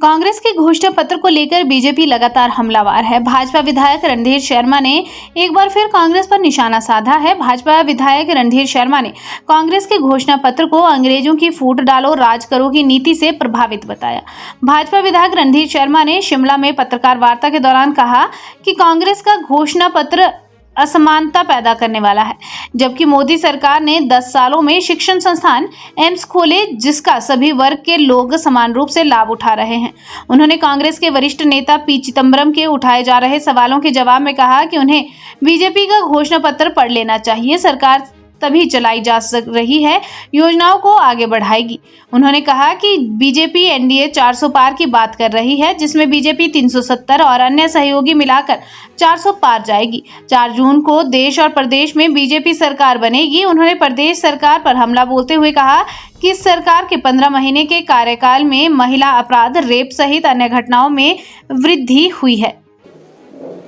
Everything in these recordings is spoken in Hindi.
कांग्रेस के घोषणा पत्र को लेकर बीजेपी लगातार हमलावर है। भाजपा विधायक रणधीर शर्मा ने एक बार फिर कांग्रेस पर निशाना साधा है। भाजपा विधायक रणधीर शर्मा ने कांग्रेस के घोषणा पत्र को अंग्रेजों की फूट डालो राज करो की नीति से प्रभावित बताया। भाजपा विधायक रणधीर शर्मा ने शिमला में पत्रकार वार्ता के दौरान कहा कि कांग्रेस का घोषणा पत्र असमानता पैदा करने वाला है, जबकि मोदी सरकार ने 10 सालों में शिक्षण संस्थान एम्स खोले जिसका सभी वर्ग के लोग समान रूप से लाभ उठा रहे हैं। उन्होंने कांग्रेस के वरिष्ठ नेता पी चिदंबरम के उठाए जा रहे सवालों के जवाब में कहा कि उन्हें बीजेपी का घोषणा पत्र पढ़ लेना चाहिए। सरकार तभी चलाई जा रही है, योजनाओं को आगे बढ़ाएगी। उन्होंने कहा कि बीजेपी एनडीए 400 पार की बात कर रही है, जिसमें बीजेपी 370 और अन्य सहयोगी मिलाकर 400 पार जाएगी। 4 जून को देश और प्रदेश में बीजेपी सरकार बनेगी। उन्होंने प्रदेश सरकार पर हमला बोलते हुए कहा कि इस सरकार के 15 महीने के कार्यकाल में महिला अपराध, रेप सहित अन्य घटनाओं में वृद्धि हुई है।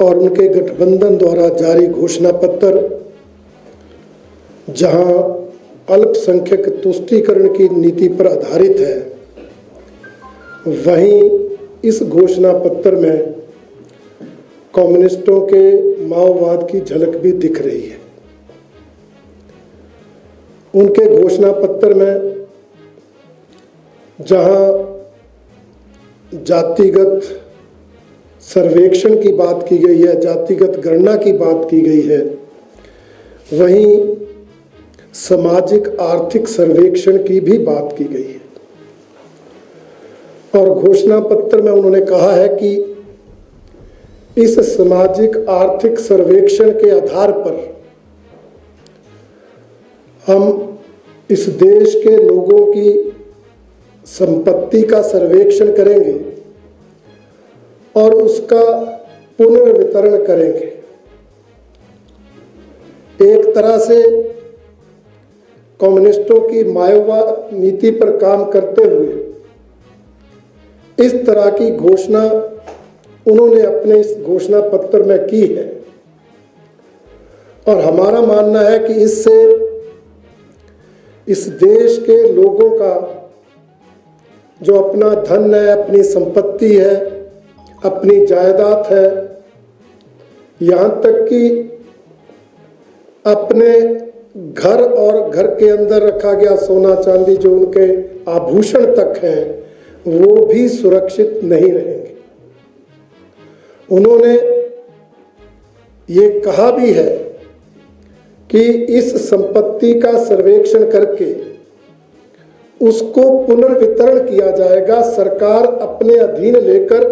और उनके गठबंधन द्वारा जारी घोषणा पत्र जहां अल्पसंख्यक तुष्टीकरण की नीति पर आधारित है, वहीं इस घोषणा पत्र में कम्युनिस्टों के माओवाद की झलक भी दिख रही है। उनके घोषणा पत्र में जहां जातिगत सर्वेक्षण की बात की गई है, जातिगत गणना की बात की गई है, वहीं सामाजिक आर्थिक सर्वेक्षण की भी बात की गई है। और घोषणा पत्र में उन्होंने कहा है कि इस सामाजिक आर्थिक सर्वेक्षण के आधार पर हम इस देश के लोगों की संपत्ति का सर्वेक्षण करेंगे और उसका पुनर्वितरण करेंगे। एक तरह से कम्युनिस्टों की माओवाद नीति पर काम करते हुए इस तरह की घोषणा उन्होंने अपने इस घोषणा पत्र में की है। और हमारा मानना है कि इससे इस देश के लोगों का जो अपना धन है, अपनी संपत्ति है, अपनी जायदाद है, यहाँ तक कि अपने घर और घर के अंदर रखा गया सोना चांदी, जो उनके आभूषण तक हैं, वो भी सुरक्षित नहीं रहेंगे। उन्होंने ये कहा भी है कि इस संपत्ति का सर्वेक्षण करके उसको पुनर्वितरण किया जाएगा। सरकार अपने अधीन लेकर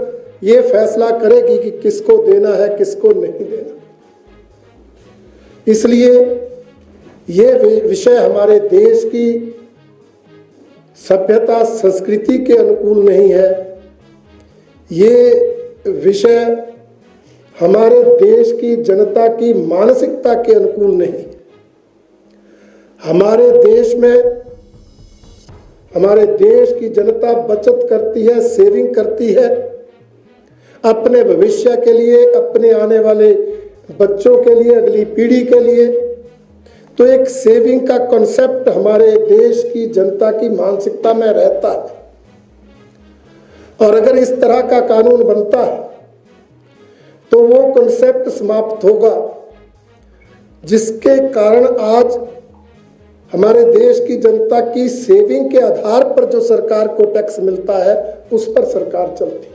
ये फैसला करेगी कि किसको देना है, किसको नहीं देना। इसलिए ये विषय हमारे देश की सभ्यता संस्कृति के अनुकूल नहीं है। ये विषय हमारे देश की जनता की मानसिकता के अनुकूल नहीं। हमारे देश की जनता बचत करती है, सेविंग करती है अपने भविष्य के लिए, अपने आने वाले बच्चों के लिए, अगली पीढ़ी के लिए। तो एक सेविंग का कॉन्सेप्ट हमारे देश की जनता की मानसिकता में रहता है। और अगर इस तरह का कानून बनता है तो वो कॉन्सेप्ट समाप्त होगा, जिसके कारण आज हमारे देश की जनता की सेविंग के आधार पर जो सरकार को टैक्स मिलता है, उस पर सरकार चलती है।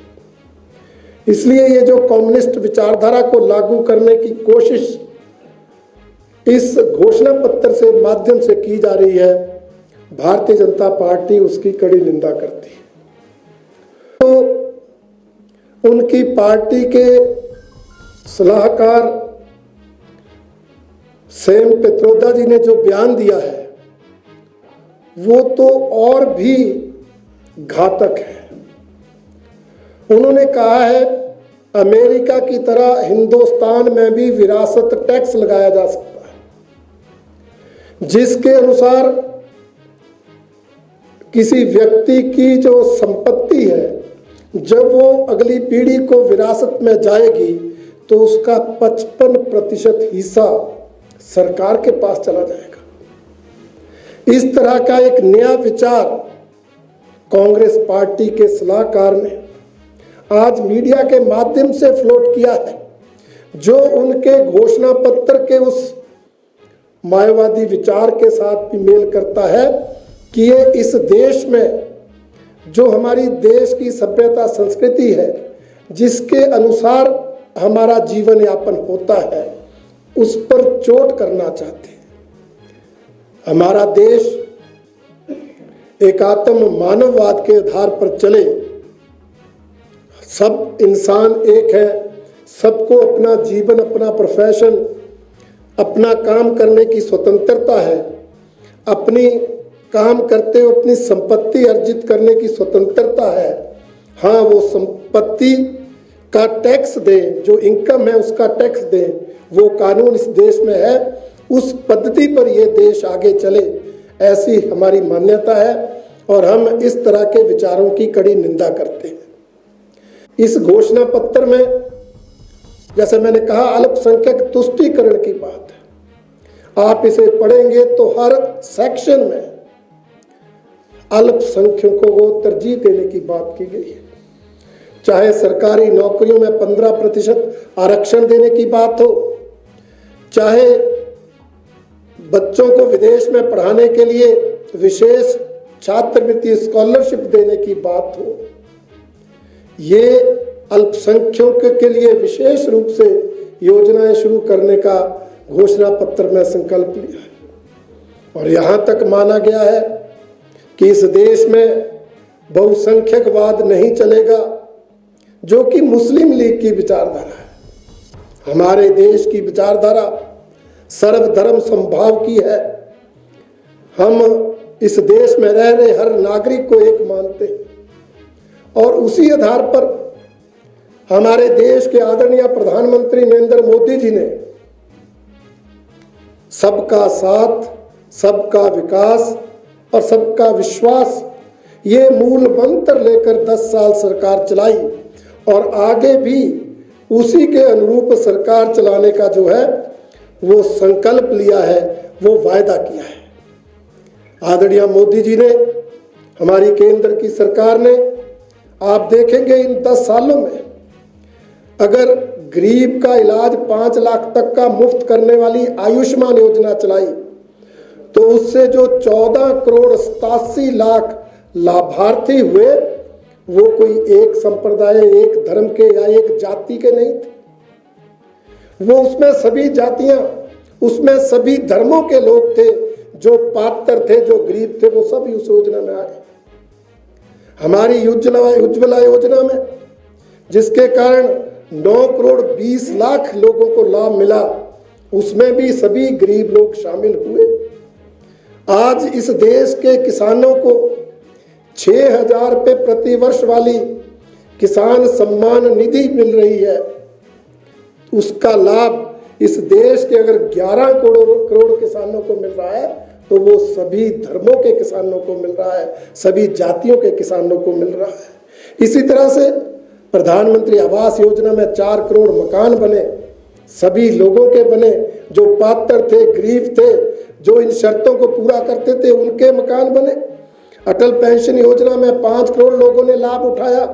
इसलिए ये जो कम्युनिस्ट विचारधारा को लागू करने की कोशिश इस घोषणा पत्र से माध्यम से की जा रही है, भारतीय जनता पार्टी उसकी कड़ी निंदा करती है। तो उनकी पार्टी के सलाहकार सैम पित्रोदा जी ने जो बयान दिया है, वो तो और भी घातक है। उन्होंने कहा है अमेरिका की तरह हिंदुस्तान में भी विरासत टैक्स लगाया जा सकता है, जिसके अनुसार किसी व्यक्ति की जो संपत्ति है, जब वो अगली पीढ़ी को विरासत में जाएगी तो उसका 55% हिस्सा सरकार के पास चला जाएगा। इस तरह का एक नया विचार कांग्रेस पार्टी के सलाहकार ने आज मीडिया के माध्यम से फ्लोट किया है, जो उनके घोषणा पत्र के उस मायावादी विचार के साथ भी मेल करता है कि ये इस देश में जो हमारी देश की सभ्यता संस्कृति है, जिसके अनुसार हमारा जीवन यापन होता है, उस पर चोट करना चाहते हैं। हमारा देश एकात्म मानववाद के आधार पर चले, सब इंसान एक है, सबको अपना जीवन, अपना प्रोफेशन, अपना काम करने की स्वतंत्रता है, अपनी काम करते हुए अपनी संपत्ति अर्जित करने की स्वतंत्रता है। हाँ, वो संपत्ति का टैक्स दें, जो इनकम है उसका टैक्स दें, वो कानून इस देश में है। उस पद्धति पर ये देश आगे चले, ऐसी हमारी मान्यता है और हम इस तरह के विचारों की कड़ी निंदा करते हैं। इस घोषणा पत्र में, जैसे मैंने कहा, अल्पसंख्यक तुष्टीकरण की बात है। आप इसे पढ़ेंगे तो हर सेक्शन में अल्पसंख्यकों को तरजीह देने की बात की गई है। चाहे सरकारी नौकरियों में 15% आरक्षण देने की बात हो, चाहे बच्चों को विदेश में पढ़ाने के लिए विशेष छात्रवृत्ति स्कॉलरशिप देने की बात हो, ये अल्पसंख्यकों के लिए विशेष रूप से योजनाएं शुरू करने का घोषणा पत्र में संकल्प लिया है। और यहाँ तक माना गया है कि इस देश में बहुसंख्यकवाद नहीं चलेगा, जो कि मुस्लिम लीग की विचारधारा है। हमारे देश की विचारधारा सर्वधर्म समभाव की है। हम इस देश में रह रहे हर नागरिक को एक मानते हैं और उसी आधार पर हमारे देश के आदरणीय प्रधानमंत्री नरेंद्र मोदी जी ने सबका साथ, सबका विकास और सबका विश्वास, ये मूल मंत्र लेकर 10 साल सरकार चलाई और आगे भी उसी के अनुरूप सरकार चलाने का जो है वो संकल्प लिया है, वो वायदा किया है। आदरणीय मोदी जी ने, हमारी केंद्र की सरकार ने, आप देखेंगे इन 10 सालों में अगर गरीब का इलाज 5 लाख तक का मुफ्त करने वाली आयुष्मान योजना चलाई, तो उससे जो 14 करोड़ 87 लाख लाभार्थी हुए, वो कोई एक संप्रदाय, एक धर्म के या एक जाति के नहीं थे। वो उसमें सभी जातियां, उसमें सभी धर्मों के लोग थे, जो पात्र थे, जो गरीब थे, वो सभी उस योजना में आए। हमारी उज्ज्वला योजना में, जिसके कारण 9 करोड़ 20 लाख लोगों को लाभ मिला, उसमें भी सभी गरीब लोग शामिल हुए। आज इस देश के किसानों को 6,000 रुपये प्रति वर्ष वाली किसान सम्मान निधि मिल रही है। उसका लाभ इस देश के अगर 11 करोड़ किसानों को मिल रहा है, तो वो सभी धर्मों के किसानों को मिल रहा है, सभी जातियों के किसानों को मिल रहा है। इसी तरह से प्रधानमंत्री आवास योजना में 4 करोड़ मकान बने, सभी लोगों के बने, जो पात्र थे, गरीब थे, जो इन शर्तों को पूरा करते थे, उनके मकान बने। अटल पेंशन योजना में 5 करोड़ लोगों ने लाभ उठाया।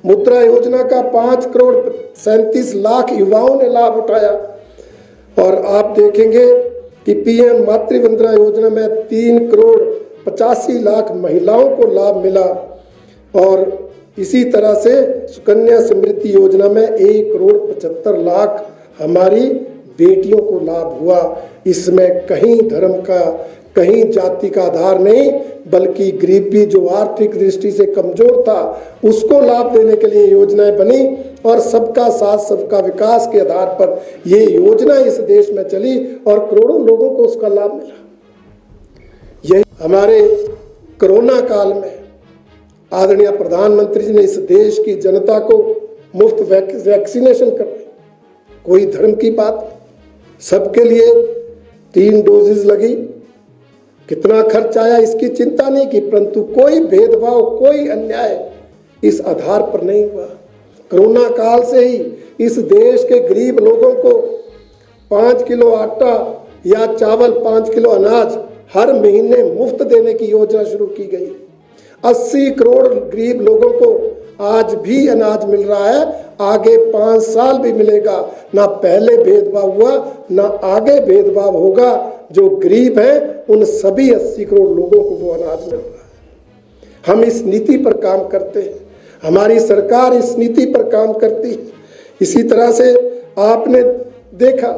मुद्रा योजना का 5 करोड़ 37 लाख युवाओं ने लाभ उठाया। और आप देखेंगे कि पीएम मातृ वंदना योजना में 3 करोड़ 85 लाख महिलाओं को लाभ मिला। और इसी तरह से सुकन्या समृद्धि योजना में 1 करोड़ 75 लाख हमारी बेटियों को लाभ हुआ। इसमें कहीं धर्म का, कहीं जाति का आधार नहीं, बल्कि गरीबी जो आर्थिक दृष्टि से कमजोर था, उसको लाभ देने के लिए योजनाएं बनी और सबका साथ, सबका विकास के आधार पर ये योजना इस देश में चली और करोड़ों लोगों को उसका लाभ मिला। यही हमारे कोरोना काल में आदरणीय प्रधानमंत्री जी ने इस देश की जनता को मुफ्त वैक्सीनेशन करवाई। कोई धर्म की बात नहीं, सबके लिए 3 डोजेज लगी। कितना खर्च आया इसकी चिंता नहीं की, परंतु कोई भेदभाव, कोई अन्याय इस आधार पर नहीं हुआ। कोरोना काल से ही इस देश के गरीब लोगों को 5 किलो आटा या चावल, 5 किलो अनाज हर महीने मुफ्त देने की योजना शुरू की गई। 80 करोड़ गरीब लोगों को आज भी अनाज मिल रहा है, आगे 5 साल भी मिलेगा। ना पहले भेदभाव हुआ, ना आगे भेदभाव होगा। जो गरीब हैं उन सभी 80 करोड़ लोगों को वो अनाज मिल रहा है। हम इस नीति पर काम करते हैं, हमारी सरकार इस नीति पर काम करती है। इसी तरह से आपने देखा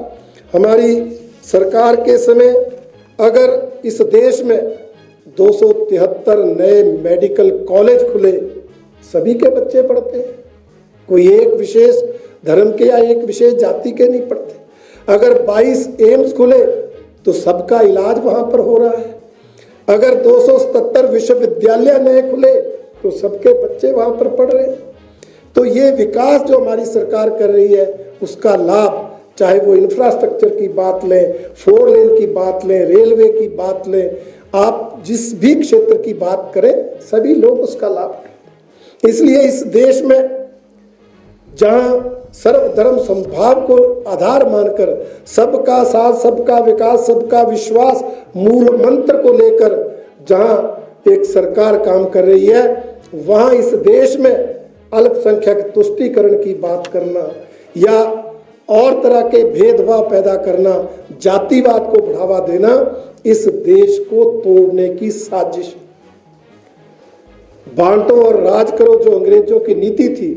हमारी सरकार के समय अगर इस देश में 273 नए मेडिकल कॉलेज खुले, सभी के बच्चे पढ़ते हैं, कोई एक विशेष धर्म के या एक विशेष जाति के नहीं पढ़ते। अगर 22 एम्स खुले तो सबका इलाज वहां पर हो रहा है। अगर 277 विश्वविद्यालय नए खुले तो सबके बच्चे वहां पर पढ़ रहे हैं। तो ये विकास जो हमारी सरकार कर रही है उसका लाभ, चाहे वो इंफ्रास्ट्रक्चर की बात लें, 4 लेन की बात लें, रेलवे की बात लें, आप जिस भी क्षेत्र की बात करें सभी लोग उसका लाभ उठाएं। इसलिए इस देश में जहां सर्वधर्म समभाव को आधार मानकर सबका साथ, सबका विकास, सबका विश्वास मूल मंत्र को लेकर जहां एक सरकार काम कर रही है, वहां इस देश में अल्पसंख्यक तुष्टीकरण की बात करना या और तरह के भेदभाव पैदा करना, जातिवाद को बढ़ावा देना, इस देश को तोड़ने की साजिश। बांटो और राज करो जो अंग्रेजों की नीति थी,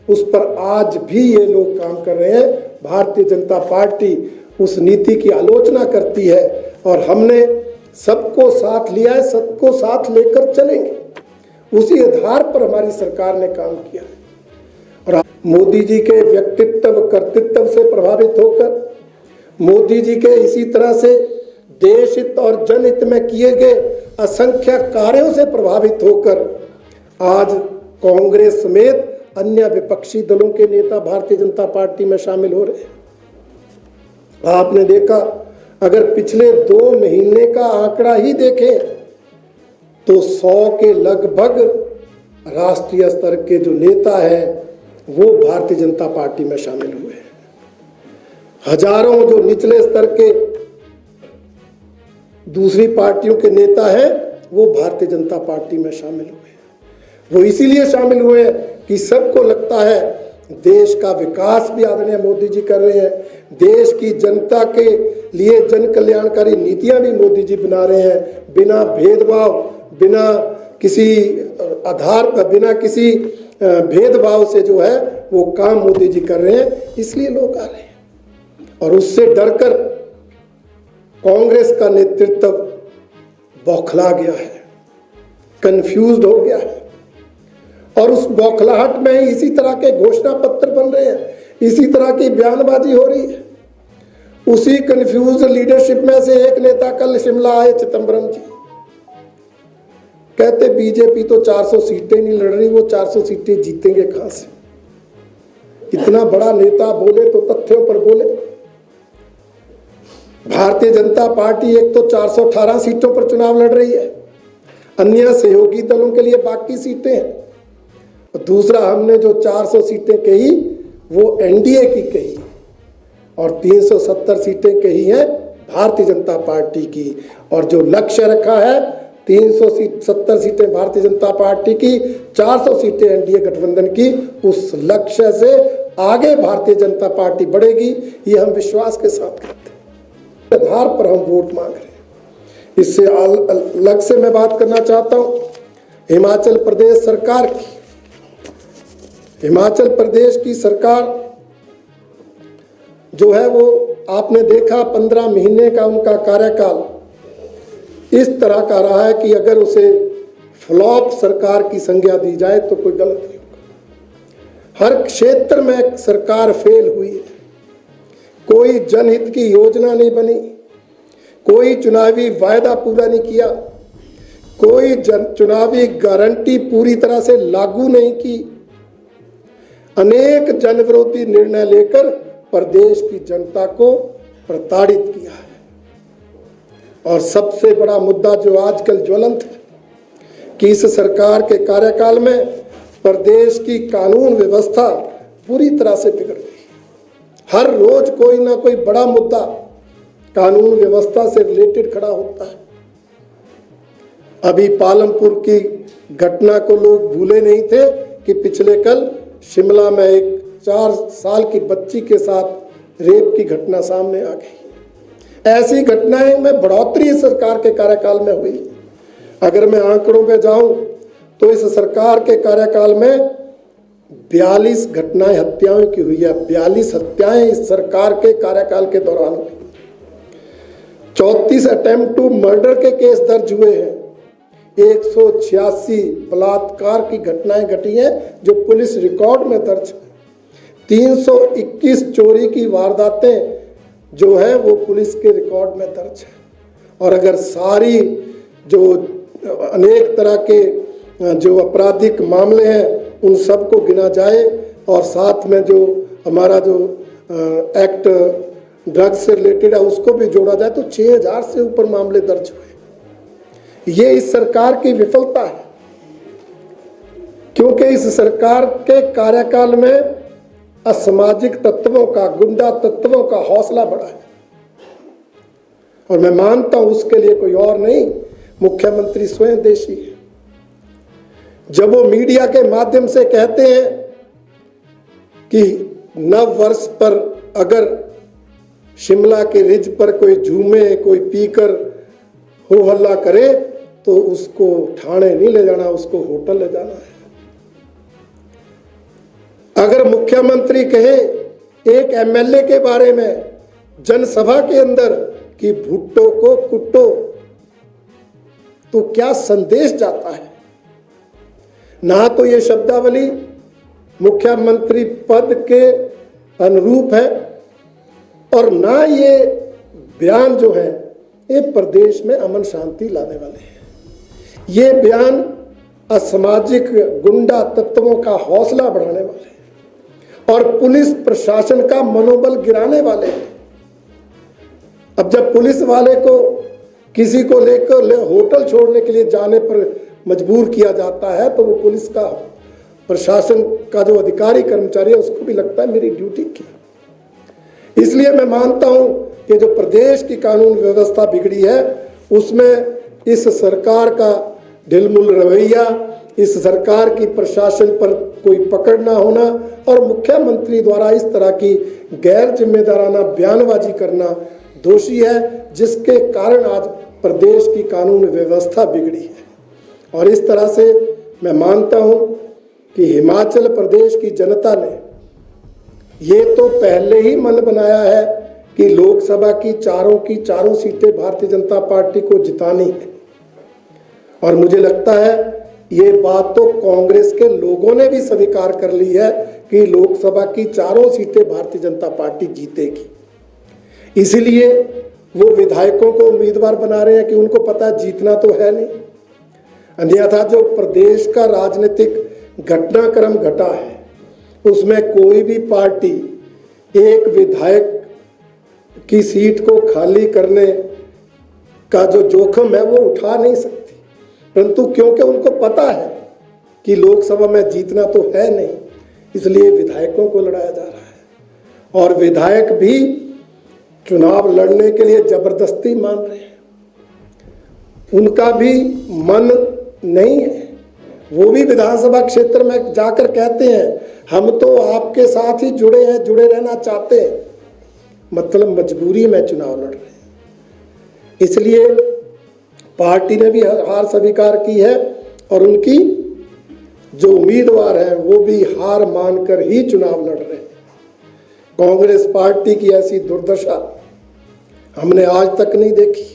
उस पर आज भी ये लोग काम कर रहे हैं। भारतीय जनता पार्टी उस नीति की आलोचना करती है और हमने सबको साथ लिया है, सबको साथ लेकर चलेंगे। उसी आधार पर हमारी सरकार ने काम किया है। और मोदी जी के व्यक्तित्व, कर्तृत्व से प्रभावित होकर, मोदी जी के इसी तरह से देश हित और जनहित में किए गए असंख्य कार्यों से प्रभावित होकर आज कांग्रेस समेत अन्य विपक्षी दलों के नेता भारतीय जनता पार्टी में शामिल हो रहे हैं। आपने देखा अगर पिछले 2 महीने का आंकड़ा ही देखें तो 100 के लगभग राष्ट्रीय स्तर के जो नेता हैं वो भारतीय जनता पार्टी में शामिल हुए हैं। हजारों जो निचले स्तर के दूसरी पार्टियों के नेता हैं वो भारतीय जनता पार्टी में शामिल हुए हैं। वो इसीलिए शामिल हुए हैं कि सबको लगता है देश का विकास भी आदरणीय मोदी जी कर रहे हैं, देश की जनता के लिए जन कल्याणकारी नीतियां भी मोदी जी बना रहे हैं, बिना भेदभाव, बिना किसी आधार पर, बिना किसी भेदभाव से जो है वो काम मोदी जी कर रहे हैं, इसलिए लोग आ रहे हैं। और उससे डरकर कांग्रेस का नेतृत्व बौखला गया है, कंफ्यूज्ड हो गया है और उस बौखलाहट में ही इसी तरह के घोषणा पत्र बन रहे हैं, इसी तरह की बयानबाजी हो रही है। उसी कंफ्यूज लीडरशिप में से एक नेता कल शिमला आए, चिदंबरम जी, कहते बीजेपी तो 400 सीटें नहीं लड़ रही, वो 400 सीटें जीतेंगे कहां से। इतना बड़ा नेता बोले तो तथ्यों पर बोले। भारतीय जनता पार्टी एक तो 418 सीटों पर चुनाव लड़ रही है, अन्य सहयोगी दलों के लिए बाकी सीटें हैं। और दूसरा, हमने जो 400 सीटें कही वो एनडीए की कही और 370 सीटें कही हैं भारतीय जनता पार्टी की। और जो लक्ष्य रखा है 370 सीटें भारतीय जनता पार्टी की, 400 सीटें एनडीए गठबंधन की, उस लक्ष्य से आगे भारतीय जनता पार्टी बढ़ेगी, ये हम विश्वास के साथ करते हैं। आधार पर हम वोट मांग रहे हैं। इससे अलग से मैं बात करना चाहता हूं हिमाचल प्रदेश सरकार की। हिमाचल प्रदेश की सरकार जो है वो आपने देखा 15 महीने का उनका कार्यकाल इस तरह का रहा है कि अगर उसे फ्लॉप सरकार की संज्ञा दी जाए तो कोई गलत नहीं होगा। हर क्षेत्र में सरकार फेल हुई है, कोई जनहित की योजना नहीं बनी, कोई चुनावी वायदा पूरा नहीं किया, कोई चुनावी गारंटी पूरी तरह से लागू नहीं की, अनेक जनविरोधी निर्णय लेकर प्रदेश की जनता को प्रताड़ित किया है। और सबसे बड़ा मुद्दा जो आजकल ज्वलंत है कि इस सरकार के कार्यकाल में प्रदेश की कानून व्यवस्था पूरी तरह से बिगड़ गई। हर रोज कोई ना कोई बड़ा मुद्दा कानून व्यवस्था से रिलेटेड खड़ा होता है। अभी पालमपुर की घटना को लोग भूले नहीं थे कि पिछले कल शिमला में एक 4 साल की बच्ची के साथ रेप की घटना सामने आ गई। ऐसी घटनाएं में बढ़ोतरी इस सरकार के कार्यकाल में हुई। अगर मैं आंकड़ों पे जाऊं तो इस सरकार के कार्यकाल में 42 घटनाएं हत्याओं की हुई है। 42 हत्याएं इस सरकार के कार्यकाल के दौरान हुई। 34 अटेम्प्ट टू मर्डर के केस दर्ज हुए हैं। 186 बलात्कार की घटनाएं घटी हैं जो पुलिस रिकॉर्ड में दर्ज है। 321 चोरी की वारदातें जो है वो पुलिस के रिकॉर्ड में दर्ज है। और अगर सारी जो अनेक तरह के जो आपराधिक मामले हैं उन सबको गिना जाए और साथ में जो हमारा जो एक्ट ड्रग्स से रिलेटेड है उसको भी जोड़ा जाए तो 6000 से ऊपर मामले दर्ज हुए। ये इस सरकार की विफलता है, क्योंकि इस सरकार के कार्यकाल में असामाजिक तत्वों का, गुंडा तत्वों का हौसला बढ़ा है। और मैं मानता हूं उसके लिए कोई और नहीं, मुख्यमंत्री स्वयं देशी है। जब वो मीडिया के माध्यम से कहते हैं कि नव वर्ष पर अगर शिमला के रिज पर कोई झूमे, कोई पीकर हो हल्ला करे तो उसको ठाणे नहीं ले जाना, उसको होटल ले जाना है। अगर मुख्यमंत्री कहे एक एमएलए के बारे में जनसभा के अंदर कि भुट्टो को कुट्टो, तो क्या संदेश जाता है? ना तो ये शब्दावली मुख्यमंत्री पद के अनुरूप है और ना ये बयान जो है ये प्रदेश में अमन शांति लाने वाले हैं। ये बयान असामाजिक गुंडा तत्वों का हौसला बढ़ाने वाले हैं और पुलिस प्रशासन का मनोबल गिराने वाले हैं। अब जब पुलिस वाले को किसी को लेकर होटल छोड़ने के लिए जाने पर मजबूर किया जाता है तो वो पुलिस का, प्रशासन का जो अधिकारी कर्मचारी है उसको भी लगता है मेरी ड्यूटी की। इसलिए मैं मानता हूं कि जो प्रदेश की कानून व्यवस्था बिगड़ी है उसमें इस सरकार का ढिलमुल रवैया, इस सरकार की प्रशासन पर कोई पकड़ ना होना और मुख्यमंत्री द्वारा इस तरह की गैर जिम्मेदाराना बयानबाजी करना दोषी है, जिसके कारण आज प्रदेश की कानून व्यवस्था बिगड़ी है। और इस तरह से मैं मानता हूं कि हिमाचल प्रदेश की जनता ने ये तो पहले ही मन बनाया है कि लोकसभा की चारों सीटें भारतीय जनता पार्टी को जितानी है। और मुझे लगता है ये बात तो कांग्रेस के लोगों ने भी स्वीकार कर ली है कि लोकसभा की चारों सीटें भारतीय जनता पार्टी जीतेगी। इसीलिए वो विधायकों को उम्मीदवार बना रहे हैं कि उनको पता जीतना तो है नहीं। अन्यथा जो प्रदेश का राजनीतिक घटनाक्रम घटा है उसमें कोई भी पार्टी एक विधायक की सीट को खाली करने का जो जोखिम है वो उठा नहीं सकती, परंतु क्योंकि उनको पता है कि लोकसभा में जीतना तो है नहीं, इसलिए विधायकों को लड़ाया जा रहा है। और विधायक भी चुनाव लड़ने के लिए जबरदस्ती मान रहे हैं, उनका भी मन नहीं है। वो भी विधानसभा क्षेत्र में जाकर कहते हैं हम तो आपके साथ ही जुड़े हैं, जुड़े रहना चाहते हैं, मतलब मजबूरी में चुनाव लड़ रहे हैं। इसलिए पार्टी ने भी हार स्वीकार की है और उनकी जो उम्मीदवार हैं वो भी हार मानकर ही चुनाव लड़ रहे हैं। कांग्रेस पार्टी की ऐसी दुर्दशा हमने आज तक नहीं देखी।